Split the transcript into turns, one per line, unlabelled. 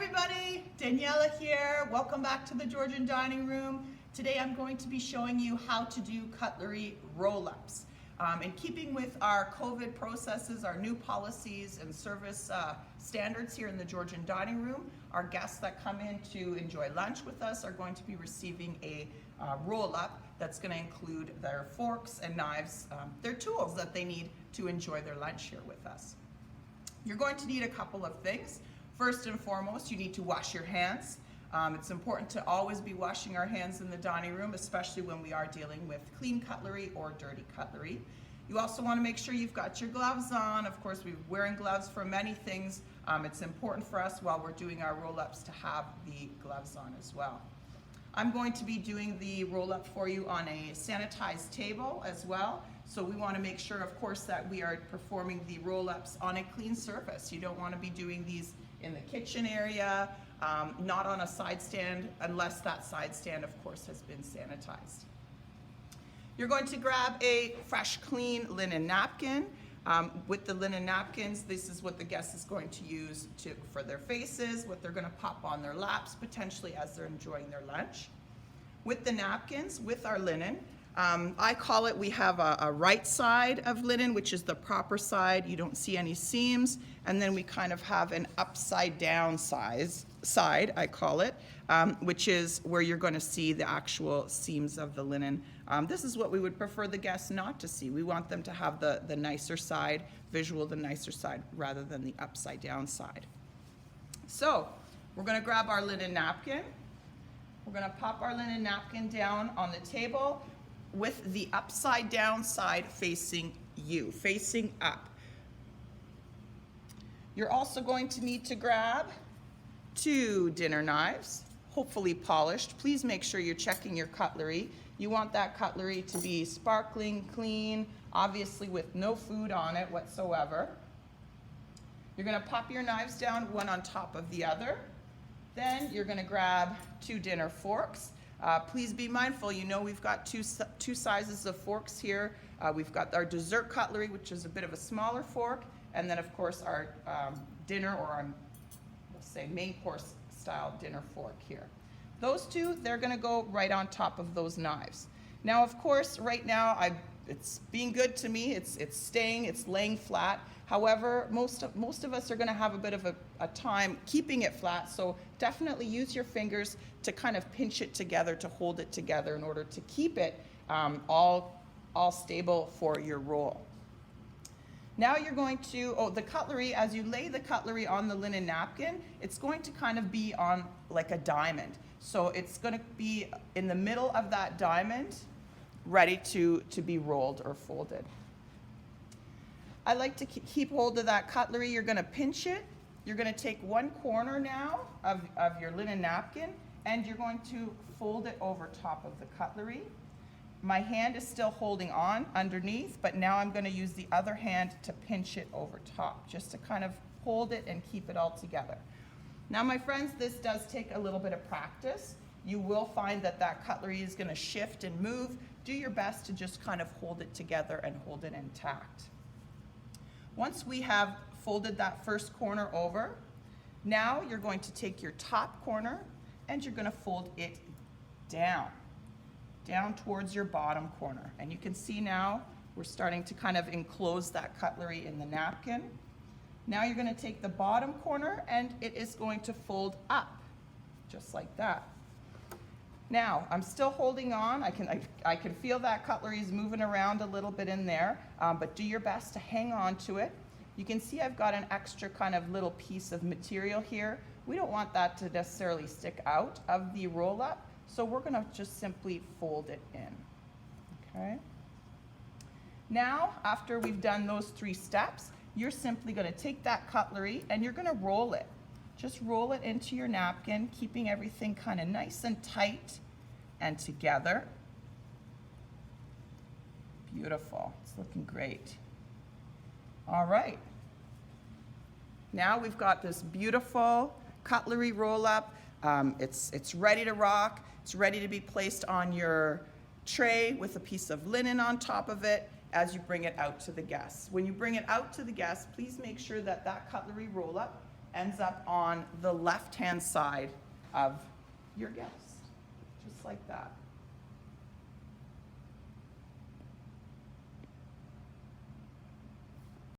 everybody, Daniela here. Welcome back to the Georgian Dining Room. Today I'm going to be showing you how to do cutlery roll-ups. In keeping with our COVID processes, our new policies and service standards here in the Georgian Dining Room, our guests that come in to enjoy lunch with us are going to be receiving a roll-up that's going to include their forks and knives, their tools that they need to enjoy their lunch here with us. You're going to need a couple of things. First and foremost, you need to wash your hands. It's important to always be washing our hands in the dining room, especially when we are dealing with clean cutlery or dirty cutlery. You also want to make sure you've got your gloves on. Of course, we're wearing gloves for many things. It's important for us while we're doing our roll-ups to have the gloves on as well. I'm going to be doing the roll-up for you on a sanitized table as well. So we want to make sure, of course, that we are performing the roll-ups on a clean surface. You don't want to be doing these in the kitchen area, not on a side stand, unless that side stand, of course, has been sanitized. You're going to grab a fresh, clean linen napkin. With the linen napkins, this is what the guest is going to use for their faces, what they're going to pop on their laps, potentially as they're enjoying their lunch. With the napkins, with our linen, I call it, we have a right side of linen, which is the proper side. You don't see any seams. And then we kind of have an upside down side, I call it, which is where you're going to see the actual seams of the linen. This is what we would prefer the guests not to see. We want them to have the nicer side, the nicer side, rather than the upside down side. So we're going to grab our linen napkin. We're going to pop our linen napkin down on the table with the upside down side facing you, facing up. You're also going to need to grab 2 dinner knives, hopefully polished. Please make sure you're checking your cutlery. You want that cutlery to be sparkling, clean, obviously with no food on it whatsoever. You're going to pop your knives down one on top of the other. Then you're going to grab 2 dinner forks. Please be mindful, you know we've got two sizes of forks here. We've got our dessert cutlery, which is a bit of a smaller fork, and then of course our dinner, or our, we'll say, main course style dinner fork here. Those 2, they're going to go right on top of those knives. Now, of course, right now it's being good to me. It's staying, it's laying flat. However, most of us are going to have a bit of a time keeping it flat, so definitely use your fingers to kind of pinch it together, to hold it together in order to keep it all stable for your roll. Now you're going to, the cutlery, as you lay the cutlery on the linen napkin, it's going to kind of be on like a diamond. So it's going to be in the middle of that diamond, ready to be rolled or folded. I like to keep hold of that cutlery. You're going to pinch it. You're going to take one corner now of your linen napkin, and you're going to fold it over top of the cutlery. My hand is still holding on underneath, but now I'm going to use the other hand to pinch it over top, just to kind of hold it and keep it all together. Now, my friends, this does take a little bit of practice. You will find that that cutlery is going to shift and move. Do your best to just kind of hold it together and hold it intact. Once we have folded that first corner over, now you're going to take your top corner and you're going to fold it down towards your bottom corner. And you can see now we're starting to kind of enclose that cutlery in the napkin. Now you're going to take the bottom corner and it is going to fold up, just like that. Now, I'm still holding on. I can feel that cutlery is moving around a little bit in there, but do your best to hang on to it. You can see I've got an extra kind of little piece of material here. We don't want that to necessarily stick out of the roll-up, so we're going to just simply fold it in. Okay. Now, after we've done those 3 steps, you're simply going to take that cutlery and you're going to roll it. Just roll it into your napkin, keeping everything kind of nice and tight and together. Beautiful. It's looking great. All right. Now we've got this beautiful cutlery roll-up. It's ready to rock. It's ready to be placed on your tray with a piece of linen on top of it as you bring it out to the guests. When you bring it out to the guests, please make sure that that cutlery roll-up ends up on the left-hand side of your guest, just like that.